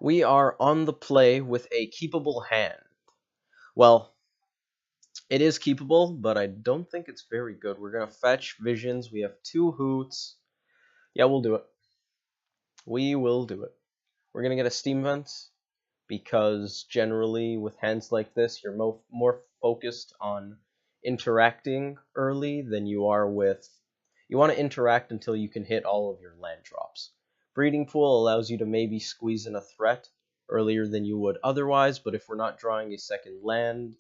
We are on the play with a keepable hand. Well, it is keepable, but I don't think it's very good. We're going to fetch visions. We have 2 hoots. Yeah, we'll do it. We will do it. We're going to get a steam vent, because generally with hands like this, you're more focused on interacting early than you are with... You want to interact until you can hit all of your land drops. Breeding Pool allows you to maybe squeeze in a threat earlier than you would otherwise, but if we're not drawing a second land,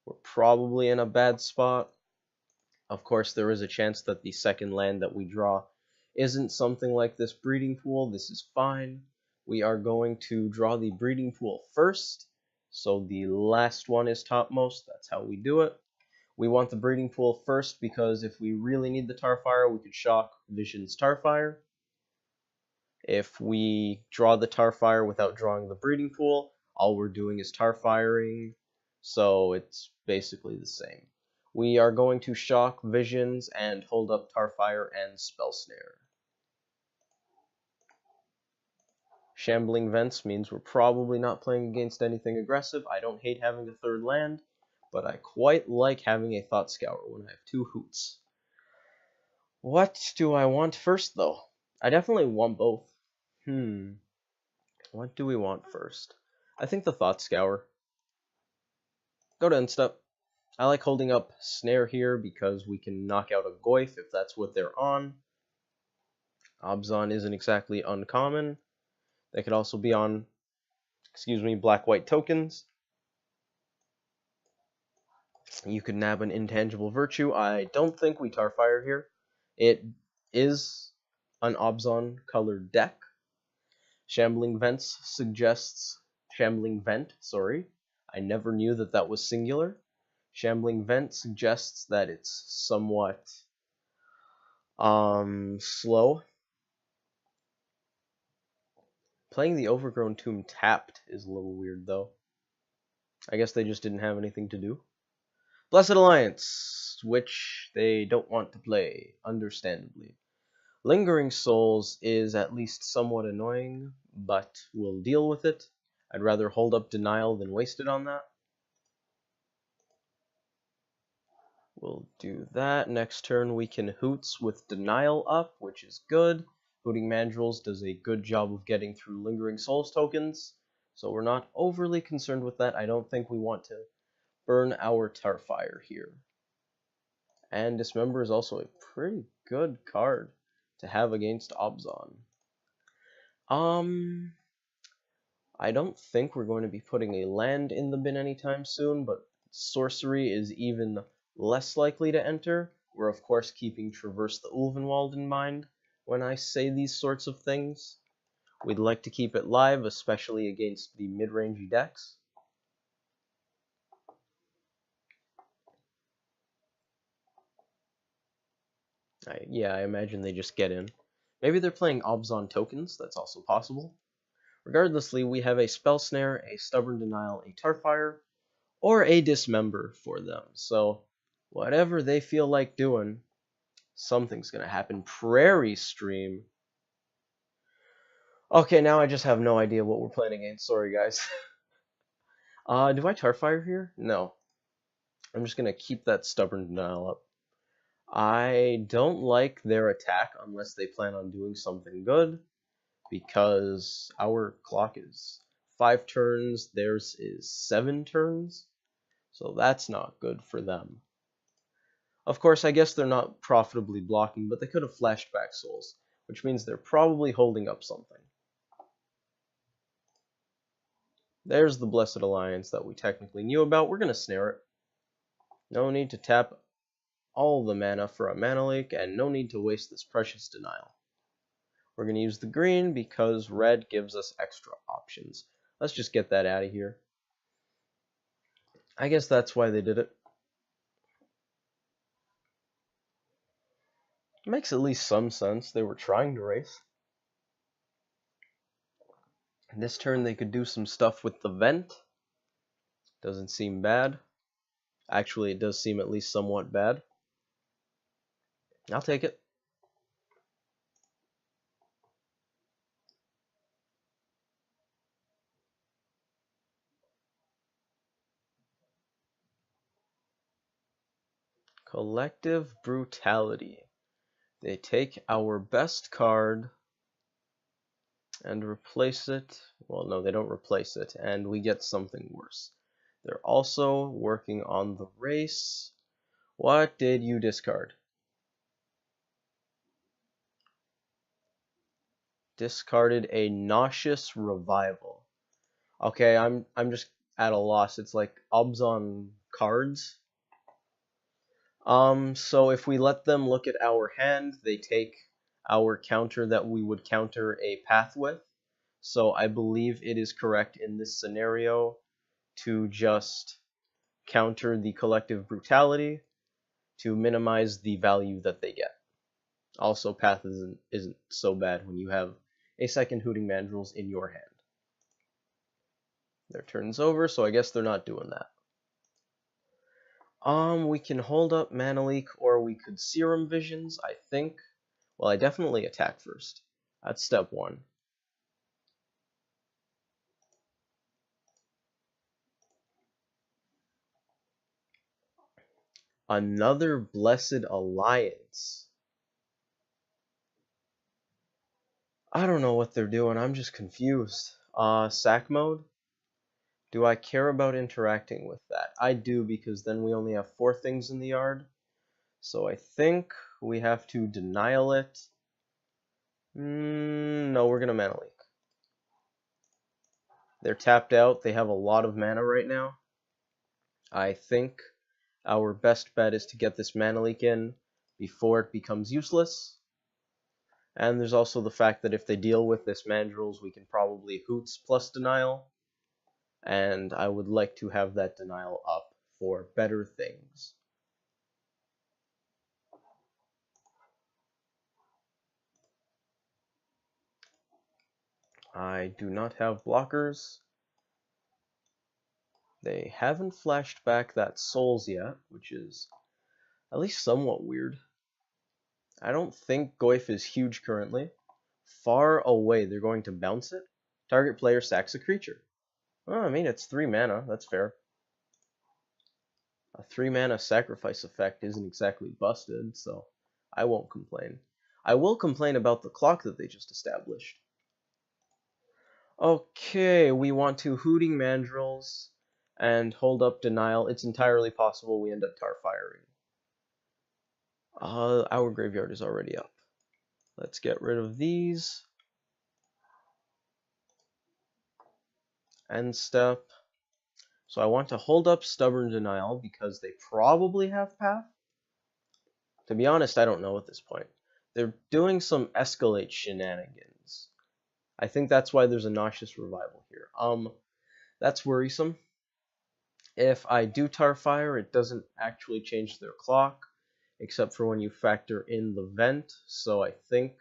we're probably in a bad spot. Of course, there is a chance that the second land that we draw isn't something like this Breeding Pool. This is fine. We are going to draw the Breeding Pool first, so the last one is topmost. That's how we do it. We want the Breeding Pool first because if we really need the Tarfire, we could shock Vision's Tarfire. If we draw the Tarfire without drawing the Breeding Pool, all we're doing is Tarfiring, so it's basically the same. We are going to shock Visions and hold up Tarfire and Spell Snare. Shambling Vents means we're probably not playing against anything aggressive. I don't hate having a third land, but I quite like having a Thought Scour when I have 2 hoots. What do I want first, though? I definitely want both. What do we want first? I think the Thought Scour. Go to Instep. I like holding up Snare here because we can knock out a Goyf if that's what they're on. Obzon isn't exactly uncommon. They could also be on, black-white tokens. You could nab an Intangible Virtue. I don't think we Tarfire here. It is an Obzon-colored deck. Shambling Vent, sorry. I never knew that that was singular. Shambling Vent suggests that it's somewhat slow. Playing the Overgrown Tomb tapped is a little weird, though. I guess they just didn't have anything to do. Blessed Alliance, which they don't want to play, understandably. Lingering Souls is at least somewhat annoying, but we'll deal with it. I'd rather hold up Denial than waste it on that. We'll do that. Next turn we can Hoots with Denial up, which is good. Hooting Mandrills does a good job of getting through Lingering Souls tokens, so we're not overly concerned with that. I don't think we want to burn our Tarfire here. And Dismember is also a pretty good card to have against Obzon. I don't think we're going to be putting a land in the bin anytime soon, but Sorcery is even less likely to enter. We're of course keeping Traverse the Ulvenwald in mind when I say these sorts of things. We'd like to keep it live, especially against the mid-rangey decks. I imagine they just get in. Maybe they're playing Obzon tokens, that's also possible. Regardlessly, we have a Spell Snare, a Stubborn Denial, a Tarfire, or a Dismember for them. So, whatever they feel like doing, something's going to happen. Prairie Stream. Okay, now I just have no idea what we're playing against. Sorry, guys. Do I Tarfire here? No. I'm just going to keep that Stubborn Denial up. I don't like their attack unless they plan on doing something good, because our clock is 5 turns, theirs is 7 turns, so that's not good for them. Of course, I guess they're not profitably blocking, but they could have flashed back souls, which means they're probably holding up something. There's the Blessed Alliance that we technically knew about. We're going to snare it. No need to tap all the mana for a mana leak, and no need to waste this precious Denial. We're going to use the green because red gives us extra options. Let's just get that out of here. I guess that's why they did it. It makes at least some sense. They were trying to race. This turn they could do some stuff with the vent. Doesn't seem bad. Actually, it does seem at least somewhat bad. I'll take it. Collective brutality. They take our best card and replace it. Well, no, they don't replace it, and we get something worse. They're also working on the race. What did you discard? Discarded a nauseous revival. Okay, I'm just at a loss. It's like obs on cards. So if we let them look at our hand, they take our counter that we would counter a path with. So I believe it is correct in this scenario to just counter the collective brutality to minimize the value that they get. Also, path isn't so bad when you have a second Hooting Mandrills in your hand. Their turn's over, so I guess they're not doing that. We can hold up Mana Leak, or we could Serum Visions, I think. Well, I definitely attack first. That's step one. Another Blessed Alliance. I don't know what they're doing, I'm just confused. Sack mode? Do I care about interacting with that? I do, because then we only have 4 things in the yard. So I think we have to denial it. No, we're gonna Mana Leak. They're tapped out, they have a lot of mana right now. I think our best bet is to get this Mana Leak in before it becomes useless. And there's also the fact that if they deal with this Mandrills, we can probably Hoots plus Denial. And I would like to have that Denial up for better things. I do not have blockers. They haven't flashed back that Souls yet, which is at least somewhat weird. I don't think Goyf is huge currently. Far away, they're going to bounce it. Target player sacks a creature. Well, I mean, it's 3 mana, that's fair. A 3 mana sacrifice effect isn't exactly busted, so I won't complain. I will complain about the clock that they just established. Okay, we want to Hooting Mandrills and hold up Denial. It's entirely possible we end up tar firing. Our graveyard is already up. Let's get rid of these. End step. So I want to hold up Stubborn Denial because they probably have Path. To be honest, I don't know at this point. They're doing some Escalate shenanigans. I think that's why there's a Nauseous Revival here. That's worrisome. If I do tar fire, it doesn't actually change their clock, except for when you factor in the vent. So I think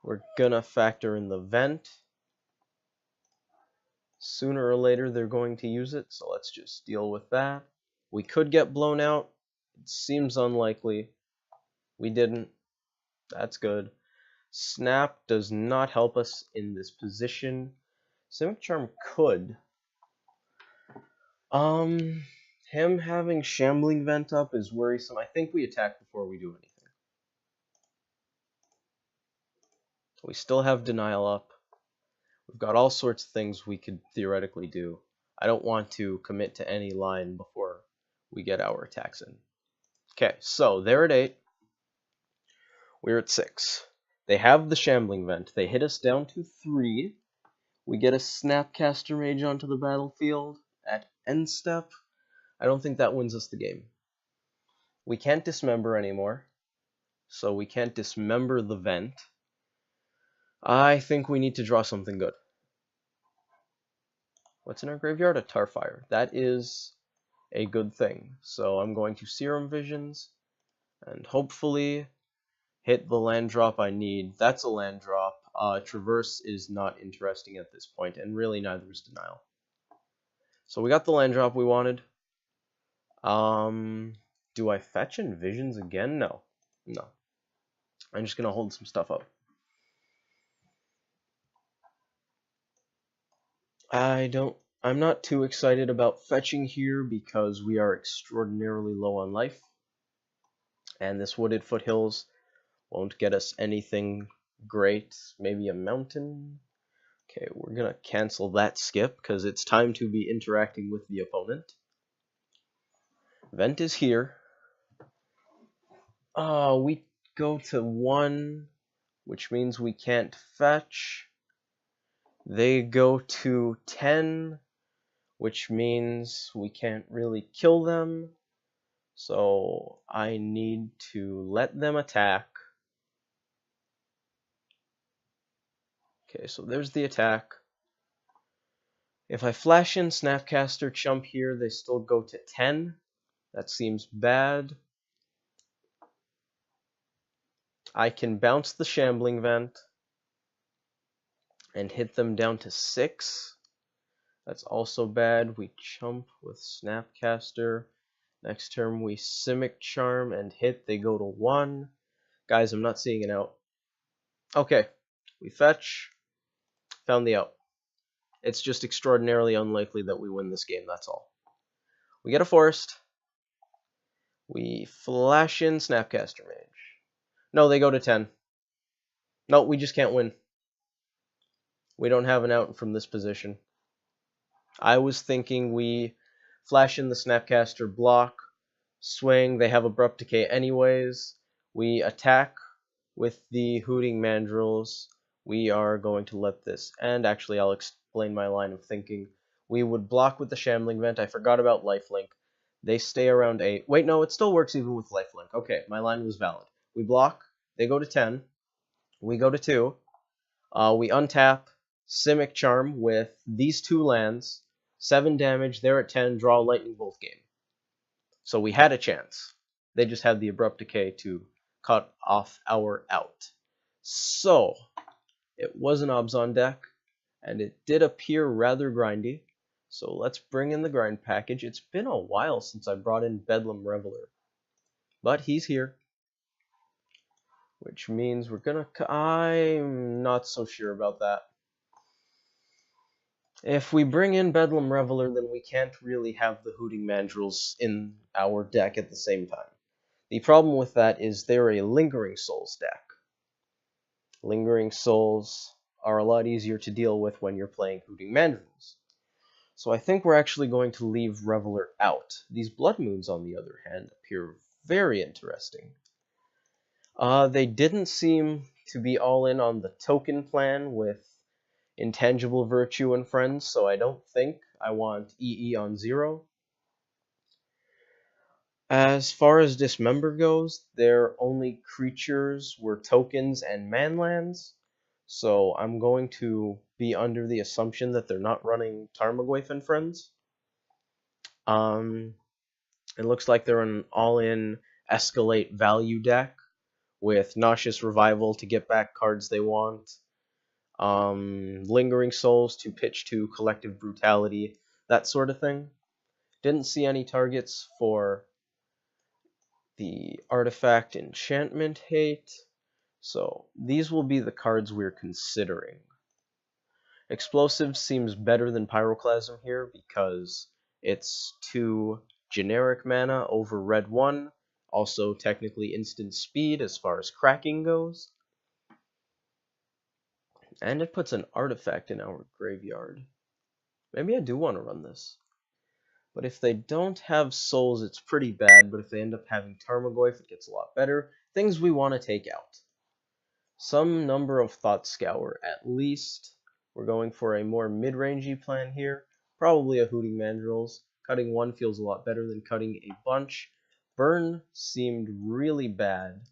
we're gonna factor in the vent. Sooner or later they're going to use it, so let's just deal with that. We could get blown out. It seems unlikely. We didn't. That's good. Snap does not help us in this position. Simic Charm could. Him having Shambling Vent up is worrisome. I think we attack before we do anything. We still have Denial up. We've got all sorts of things we could theoretically do. I don't want to commit to any line before we get our attacks in. Okay, so they're at 8. We're at 6. They have the Shambling Vent. They hit us down to 3. We get a Snapcaster Mage onto the battlefield at end step. I don't think that wins us the game. We can't dismember anymore, so we can't dismember the vent. I think we need to draw something good. What's in our graveyard? A Tarfire. That is a good thing. So I'm going to Serum Visions and hopefully hit the land drop I need. That's a land drop. Traverse is not interesting at this point, and really neither is Denial. So we got the land drop we wanted. Do I fetch in Visions again? No. No. I'm just gonna hold some stuff up. I'm not too excited about fetching here because we are extraordinarily low on life. And this wooded foothills won't get us anything great. Maybe a mountain? Okay, we're gonna cancel that skip because it's time to be interacting with the opponent. Vent is here. We go to 1, which means we can't fetch. They go to 10, which means we can't really kill them. So I need to let them attack. Okay, so there's the attack. If I flash in Snapcaster Chump here, they still go to 10. That seems bad. I can bounce the Shambling Vent and hit them down to 6. That's also bad. We chump with Snapcaster. Next turn we Simic Charm and hit. They go to 1. Guys, I'm not seeing an out. Okay, we fetch. Found the out. It's just extraordinarily unlikely that we win this game, that's all. We get a forest. We flash in Snapcaster Mage. No, they go to 10. No, we just can't win. We don't have an out from this position. I was thinking we flash in the Snapcaster, block, swing. They have Abrupt Decay anyways. We attack with the Hooting Mandrills. We are going to let this end. Actually, I'll explain my line of thinking. We would block with the Shambling Vent. I forgot about Lifelink. They stay around 8. Wait, no, it still works even with Lifelink. Okay, my line was valid. We block. They go to 10. We go to 2. We untap Simic Charm with these 2 lands. 7 damage. They're at 10. Draw Lightning Bolt game. So we had a chance. They just had the Abrupt Decay to cut off our out. So, it was an Obzon deck, and it did appear rather grindy. So let's bring in the grind package. It's been a while since I brought in Bedlam Reveler. But he's here. Which means we're gonna... I'm not so sure about that. If we bring in Bedlam Reveler, then we can't really have the Hooting Mandrills in our deck at the same time. The problem with that is they're a Lingering Souls deck. Lingering Souls are a lot easier to deal with when you're playing Hooting Mandrills. So I think we're actually going to leave Reveler out. These Blood Moons, on the other hand, appear very interesting. They didn't seem to be all in on the token plan with Intangible Virtue and Friends, so I don't think I want EE on 0. As far as Dismember goes, their only creatures were tokens and manlands, so I'm going to be under the assumption that they're not running Tarmogoyf and Friends. It looks like they're an all-in escalate value deck with Nauseous Revival to get back cards they want, Lingering Souls to pitch to Collective Brutality, that sort of thing. Didn't see any targets for the Artifact Enchantment Hate, so these will be the cards we're considering. Explosive seems better than Pyroclasm here because it's 2 generic mana over red 1, also technically instant speed as far as cracking goes. And it puts an artifact in our graveyard. Maybe I do want to run this. But if they don't have souls, it's pretty bad, but if they end up having Tarmogoyf, it gets a lot better. Things we want to take out. Some number of Thought Scour, at least. We're going for a more mid-rangey plan here. Probably a Hooting Mandrills. Cutting 1 feels a lot better than cutting a bunch. Burn seemed really bad.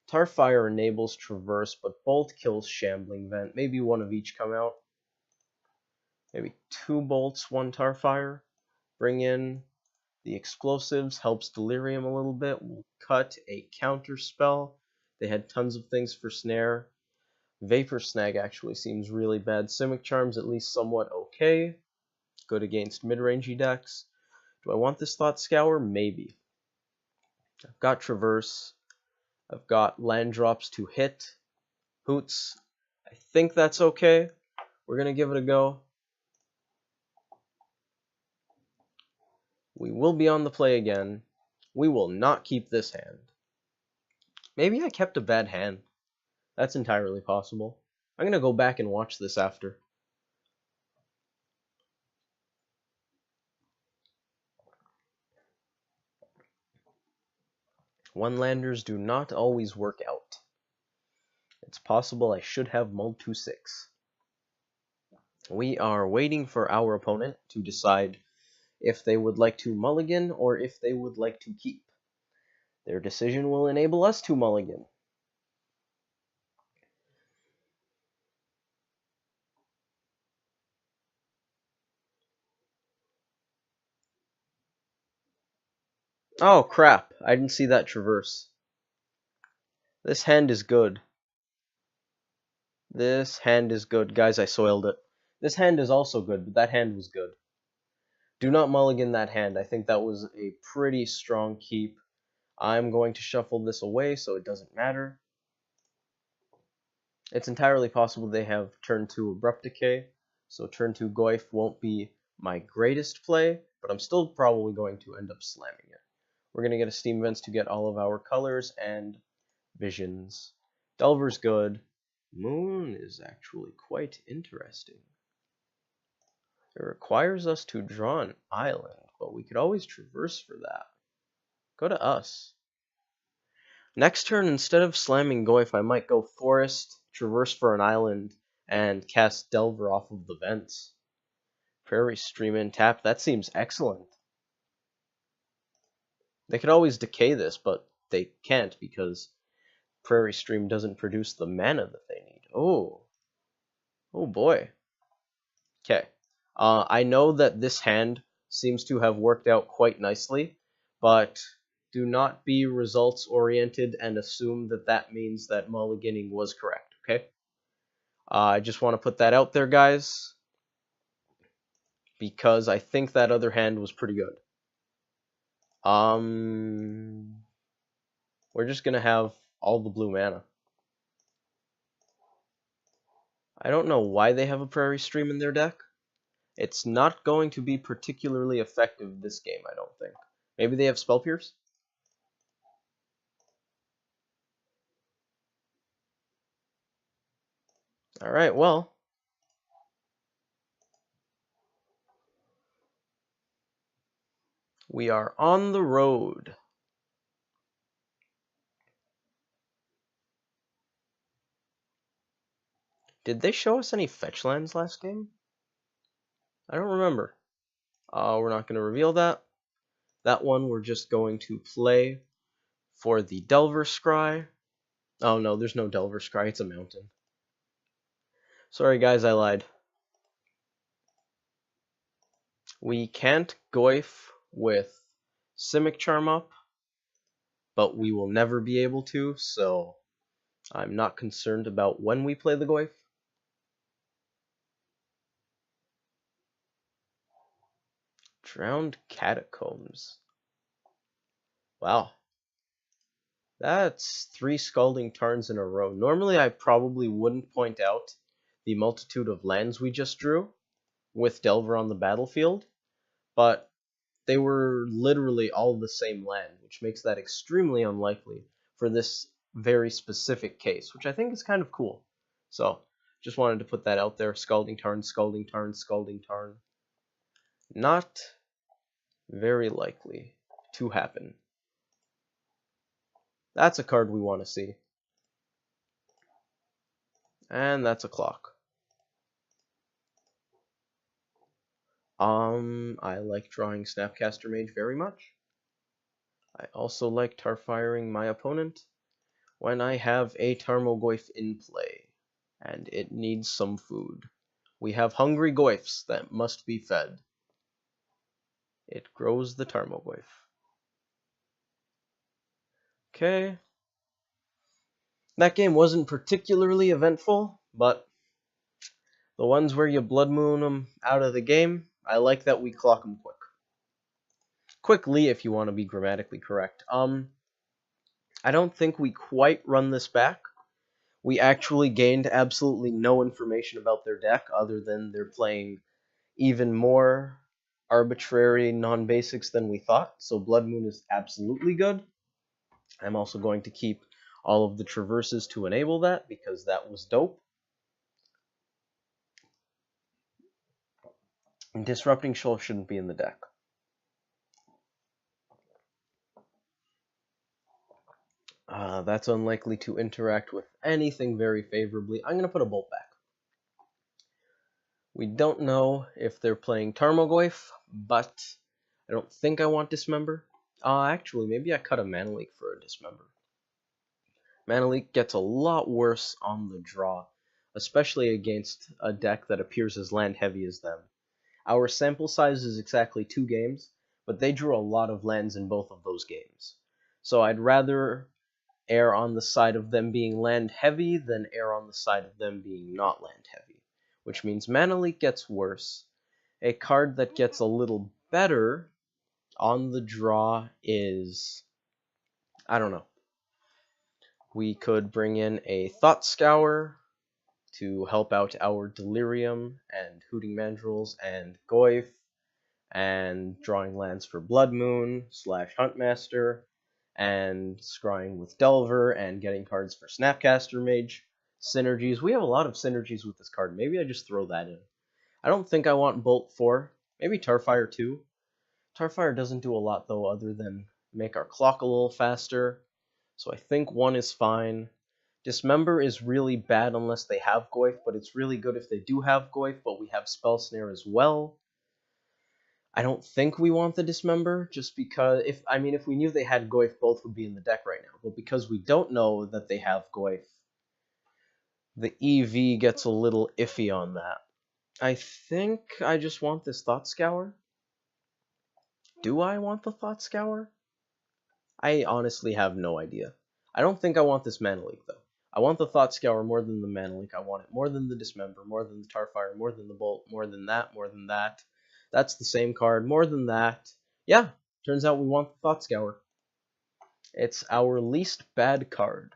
Tarfire enables Traverse, but Bolt kills Shambling Vent. Maybe one of each come out. Maybe 2 Bolts, 1 Tarfire. Bring in the Explosives, helps Delirium a little bit. We'll cut a counter spell. They had tons of things for Snare. Vapor Snag actually seems really bad. Simic Charm's at least somewhat okay. Good against mid-rangey decks. Do I want this Thought Scour? Maybe. I've got Traverse. I've got land drops to hit. Hoots. I think that's okay. We're going to give it a go. We will be on the play again. We will not keep this hand. Maybe I kept a bad hand. That's entirely possible. I'm gonna go back and watch this after. One-landers do not always work out. It's possible I should have mulled to 6. We are waiting for our opponent to decide if they would like to mulligan or if they would like to keep. Their decision will enable us to mulligan. Oh crap, I didn't see that traverse. This hand is good. This hand is good. Guys, I soiled it. This hand is also good, but that hand was good. Do not mulligan that hand. I think that was a pretty strong keep. I'm going to shuffle this away so it doesn't matter. It's entirely possible they have turn 2 Abrupt Decay, so turn 2 Goyf won't be my greatest play, but I'm still probably going to end up slamming it. We're going to get a Steam Vents to get all of our colors and visions. Delver's good. Moon is actually quite interesting. It requires us to draw an island, but we could always traverse for that. Go to us. Next turn, instead of slamming Goyf, I might go Forest, traverse for an island, and cast Delver off of the vents. Prairie Stream in tap, that seems excellent. They could always decay this, but they can't because Prairie Stream doesn't produce the mana that they need. Oh boy. Okay. I know that this hand seems to have worked out quite nicely, but do not be results oriented and assume that that means that mulliganing was correct, okay? I just want to put that out there, guys, because I think that other hand was pretty good. We're just going to have all the blue mana. I don't know why they have a Prairie Stream in their deck. It's not going to be particularly effective this game, I don't think. Maybe they have Spell Pierce? Alright, well. We are on the road. Did they show us any fetch lands last game? I don't remember. We're not going to reveal that. That one we're just going to play for the Delver Scry. Oh no, there's no Delver Scry, it's a mountain. Sorry guys, I lied. We can't Goyf with Simic Charm up, but we will never be able to, so I'm not concerned about when we play the Goyf. Drowned Catacombs. Wow. That's 3 Scalding Tarns in a row. Normally I probably wouldn't point out the multitude of lands we just drew with Delver on the battlefield, but they were literally all the same land, which makes that extremely unlikely for this very specific case, which I think is kind of cool. So, just wanted to put that out there. Scalding Tarn, Scalding Tarn, Scalding Tarn. Not very likely to happen. That's a card we want to see. And that's a clock. I like drawing Snapcaster Mage very much. I also like tar firing my opponent when I have a Tarmogoyf in play, and it needs some food. We have hungry Goyfs that must be fed. It grows the Tarmogoyf. Okay. That game wasn't particularly eventful, but the ones where you Blood Moon them out of the game, I like that we clock them quick. Quickly, if you want to be grammatically correct. I don't think we quite run this back. We actually gained absolutely no information about their deck other than they're playing even more arbitrary non-basics than we thought. So Blood Moon is absolutely good. I'm also going to keep all of the traverses to enable that, because that was dope. Disrupting Shoal shouldn't be in the deck. That's unlikely to interact with anything very favorably. I'm going to put a Bolt back. We don't know if they're playing Tarmogoyf, but I don't think I want Dismember. Actually, maybe I cut a Mana Leak for a Dismember. Mana Leak gets a lot worse on the draw, especially against a deck that appears as land heavy as them. Our sample size is exactly 2 games, but they drew a lot of lands in both of those games. So I'd rather err on the side of them being land heavy than err on the side of them being not land heavy, which means Mana Leak gets worse. A card that gets a little better on the draw is, I don't know. We could bring in a Thought Scour to help out our Delirium and Hooting Mandrills and Goyf, and drawing lands for Blood Moon / Huntmaster, and scrying with Delver, and getting cards for Snapcaster Mage. Synergies. We have a lot of synergies with this card. Maybe I just throw that in. I don't think I want Bolt 4. Maybe Tarfire 2. Tarfire doesn't do a lot, though, other than make our clock a little faster. So I think 1 is fine. Dismember is really bad unless they have Goyf, but it's really good if they do have Goyf, but we have Spell Snare as well. I don't think we want the Dismember, just because, if we knew they had Goyf, both would be in the deck right now. But because we don't know that they have Goyf, the EV gets a little iffy on that. I think I just want this Thought Scour. Do I want the Thought Scour? I honestly have no idea. I don't think I want this Mana Leak, though. I want the Thought Scour more than the Mana Leak. I want it more than the Dismember, more than the Tarfire, more than the Bolt, more than that, more than that. That's the same card, more than that. Yeah, turns out we want the Thought Scour. It's our least bad card.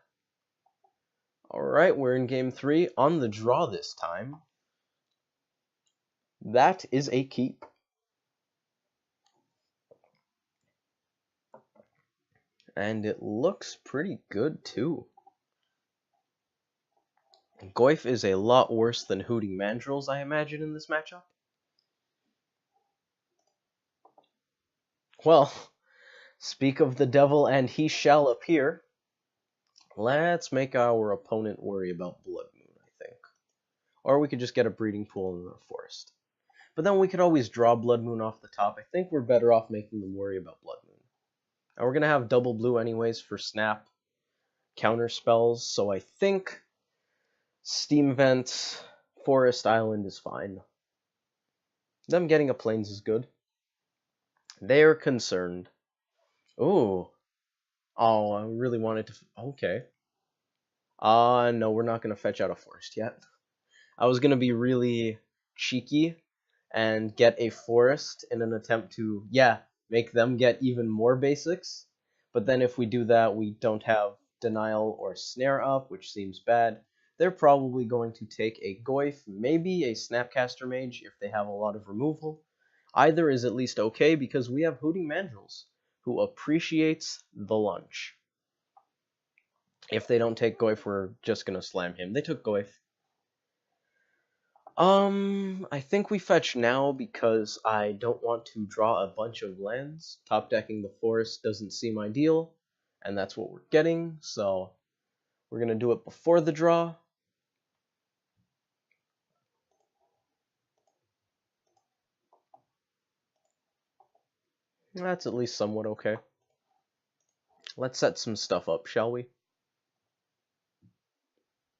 Alright, we're in game 3, on the draw this time. That is a keep. And it looks pretty good, too. Goyf is a lot worse than Hooting Mandrills, I imagine, in this matchup. Well, speak of the devil and he shall appear. Let's make our opponent worry about Blood Moon, I think. Or we could just get a Breeding Pool in the Forest. But then we could always draw Blood Moon off the top. I think we're better off making them worry about Blood Moon. And we're going to have double blue anyways for Snap counter spells, so I think Steam Vent Forest Island is fine. Them getting a Plains is good. They're concerned. Ooh. Oh, I really wanted to... Okay. No, we're not going to fetch out a Forest yet. I was going to be really cheeky and get a Forest in an attempt to, make them get even more basics. But then if we do that, we don't have Denial or Snare up, which seems bad. They're probably going to take a Goyf, maybe a Snapcaster Mage if they have a lot of removal. Either is at least okay because we have Hooting Mandrills, who appreciates the lunch. If they don't take Goyf, we're just going to slam him. They took Goyf. I think we fetch now because I don't want to draw a bunch of lands. Top decking the Forest doesn't seem ideal, and that's what we're getting, so we're going to do it before the draw. That's at least somewhat okay. Let's set some stuff up, shall we?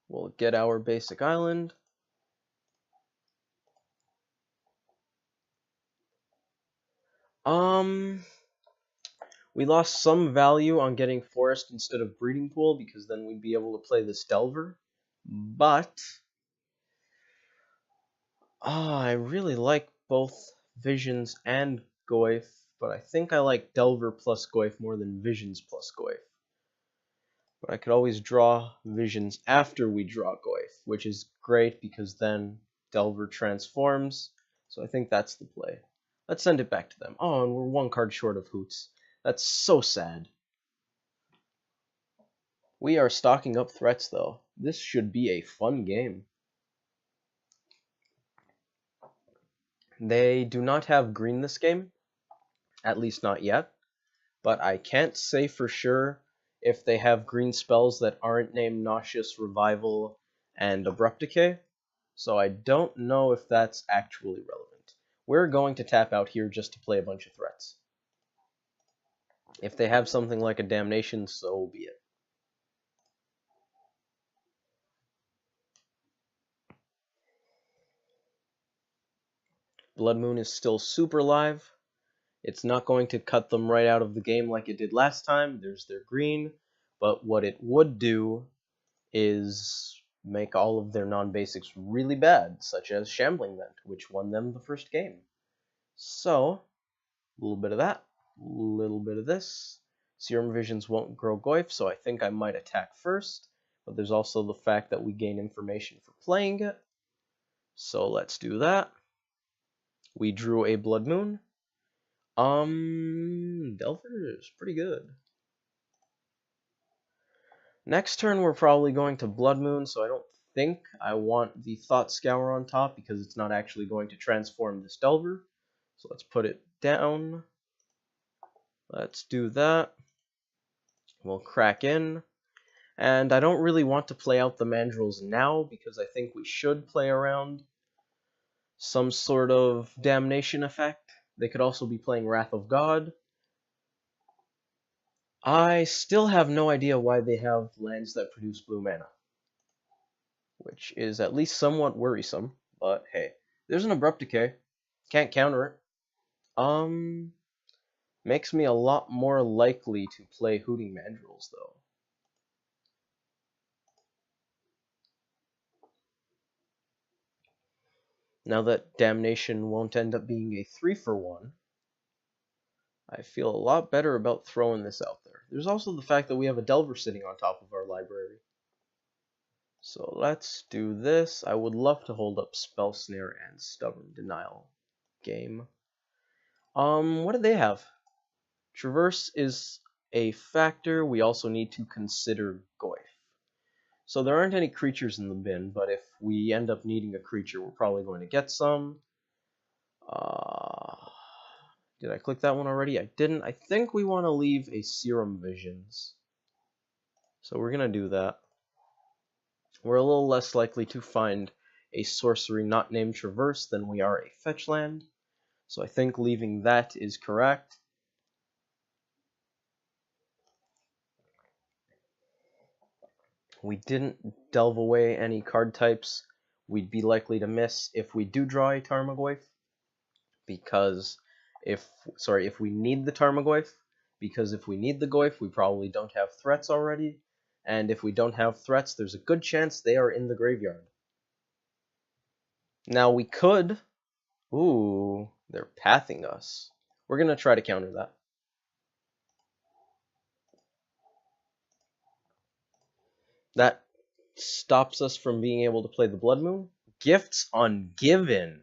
We'll get our basic island. We lost some value on getting Forest instead of Breeding Pool because then we'd be able to play this Delver. But I really like both Visions and Goyf, but I think I like Delver plus Goyf more than Visions plus Goyf. But I could always draw Visions after we draw Goyf, which is great because then Delver transforms. So I think that's the play. Let's send it back to them. Oh, and we're 1 card short of Hoots. That's so sad. We are stocking up threats, though. This should be a fun game. They do not have green this game, at least not yet, but I can't say for sure if they have green spells that aren't named Nauseous, Revival, and Abrupt Decay, so I don't know if that's actually relevant. We're going to tap out here just to play a bunch of threats. If they have something like a Damnation, so be it. Blood Moon is still super live. It's not going to cut them right out of the game like it did last time. There's their green. But what it would do is make all of their non-basics really bad, such as Shambling Vent, which won them the first game. So, a little bit of that, a little bit of this. Serum Visions won't grow Goyf, so I think I might attack first. But there's also the fact that we gain information for playing it. So let's do that. We drew a Blood Moon. Delver is pretty good. Next turn we're probably going to Blood Moon, so I don't think I want the Thought Scour on top because it's not actually going to transform this Delver. So let's put it down. Let's do that. We'll crack in. And I don't really want to play out the Mandrills now because I think we should play around some sort of Damnation effect. They could also be playing Wrath of God. I still have no idea why they have lands that produce blue mana, which is at least somewhat worrisome, but hey. There's an Abrupt Decay. Can't counter it. Makes me a lot more likely to play Hooting Mandrills, though. Now that Damnation won't end up being a 3-for-1, I feel a lot better about throwing this out there. There's also the fact that we have a Delver sitting on top of our library. So let's do this. I would love to hold up Spell Snare and Stubborn Denial game. What do they have? Traverse is a factor. We also need to consider Goyf. So there aren't any creatures in the bin, but if we end up needing a creature, we're probably going to get some. Did I click that one already? I didn't. I think we want to leave a Serum Visions. So we're going to do that. We're a little less likely to find a sorcery not named Traverse than we are a fetch land. So I think leaving that is correct. We didn't delve away any card types we'd be likely to miss if we do draw a Tarmogoyf, because if we need the Tarmogoyf, because if we need the Goyf, we probably don't have threats already, and if we don't have threats, there's a good chance they are in the graveyard. Now we could... Ooh, they're pathing us. We're going to try to counter that. That stops us from being able to play the Blood Moon. Gifts Ungiven.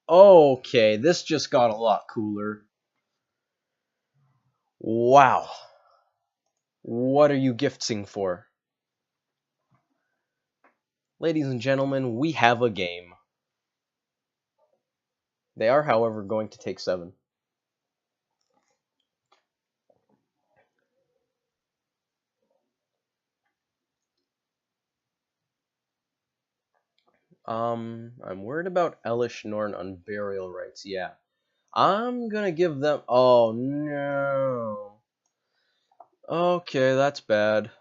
Okay, this just got a lot cooler. Wow. What are you gifting for? Ladies and gentlemen, we have a game. They are, however, going to take 7. I'm worried about Elish Norn on Burial Rites, yeah. I'm gonna give them... Oh, no. Okay, that's bad.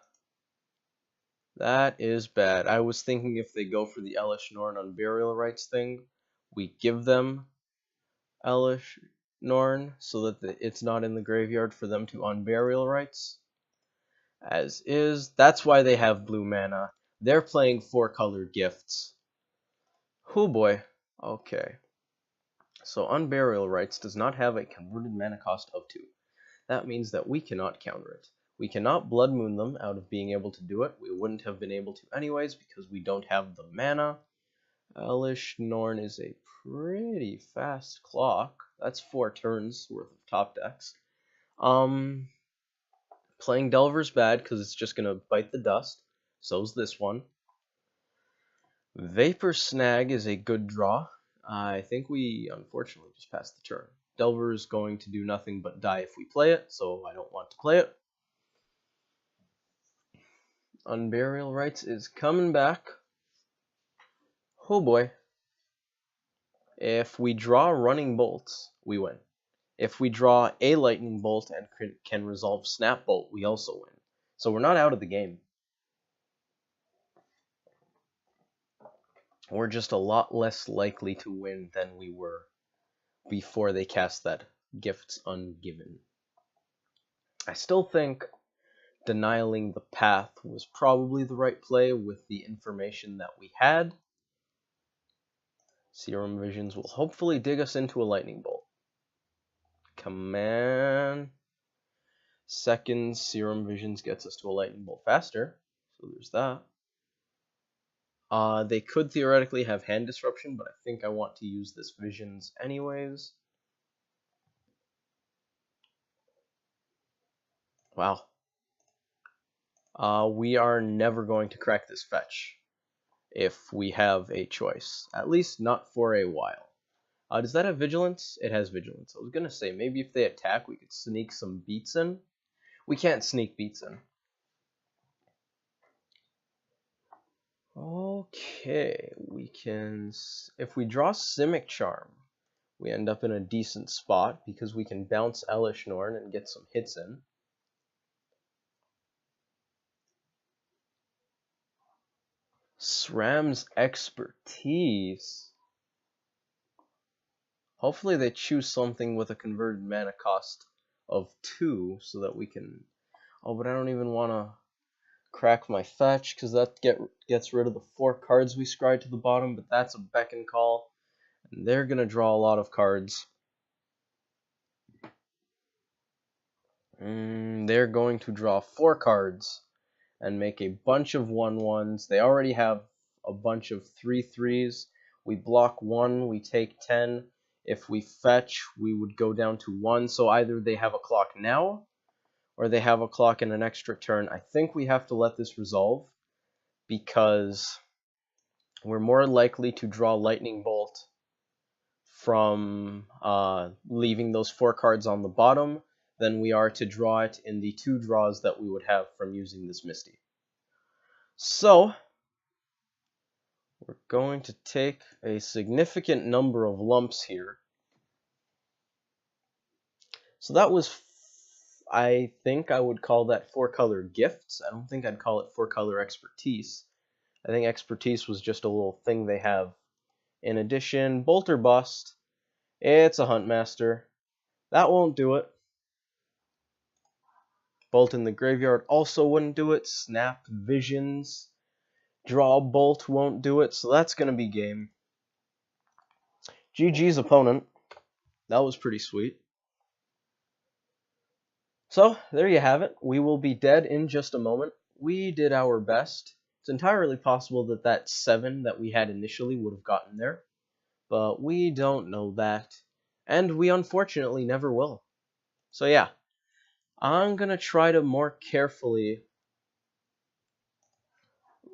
That is bad. I was thinking if they go for the Elish Norn on Burial Rites thing, we give them Elish Norn so that it's not in the graveyard for them to unburial rights. As is, that's why they have blue mana. They're playing 4-color gifts. Oh boy. Okay. So unburial rights does not have a converted mana cost of 2. That means that we cannot counter it. We cannot Blood Moon them out of being able to do it. We wouldn't have been able to anyways because we don't have the mana. Elish Norn is a pretty fast clock. That's 4 turns worth of top decks. Playing Delver's bad because it's just gonna bite the dust. So's this one. Vapor Snag is a good draw. I think we unfortunately just passed the turn. Delver's going to do nothing but die if we play it, so I don't want to play it. Unburial Rites is coming back. Oh boy. If we draw Running Bolts, we win. If we draw a Lightning Bolt and can resolve Snap Bolt, we also win. So we're not out of the game. We're just a lot less likely to win than we were before they cast that Gifts Ungiven. I still think denying the path was probably the right play with the information that we had. Serum Visions will hopefully dig us into a Lightning Bolt. Come on. Second, Serum Visions gets us to a Lightning Bolt faster, so there's that. They could theoretically have Hand Disruption, but I think I want to use this Visions anyways. Wow. We are never going to crack this fetch if we have a choice. At least not for a while. Does that have Vigilance? It has Vigilance. I was going to say, maybe if they attack, we could sneak some beats in. We can't sneak beats in. Okay, we can... If we draw Simic Charm, we end up in a decent spot because we can bounce Elish Norn and get some hits in. SRAM's Expertise. Hopefully they choose something with a converted mana cost of 2 so that we can... Oh, but I don't even want to crack my fetch because that gets rid of the 4 cards we scryed to the bottom, but that's a beckon call. And they're going to draw a lot of cards. They're going to draw 4 cards and make a bunch of 1/1s. They already have a bunch of 3/3s. We block 1, we take 10. If we fetch, we would go down to 1. So either they have a clock now, or they have a clock in an extra turn. I think we have to let this resolve, because we're more likely to draw Lightning Bolt from leaving those 4 cards on the bottom than we are to draw it in the 2 draws that we would have from using this Misty. So, we're going to take a significant number of lumps here. So that was, I think I would call that 4-color Gifts. I don't think I'd call it 4-color Expertise. I think Expertise was just a little thing they have. In addition, Bolt or Bust. It's a Huntmaster. That won't do it. Bolt in the Graveyard also wouldn't do it. Snap Visions. Draw Bolt won't do it, so that's going to be game. GG's opponent. That was pretty sweet. So, there you have it. We will be dead in just a moment. We did our best. It's entirely possible that that 7 that we had initially would have gotten there, but we don't know that, and we unfortunately never will. So yeah, I'm going to try to more carefully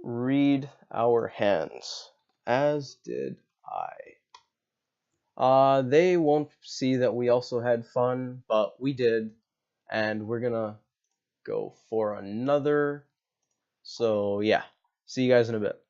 read our hands, as did I. They won't see that we also had fun, but we did, and we're gonna go for another. So yeah, see you guys in a bit.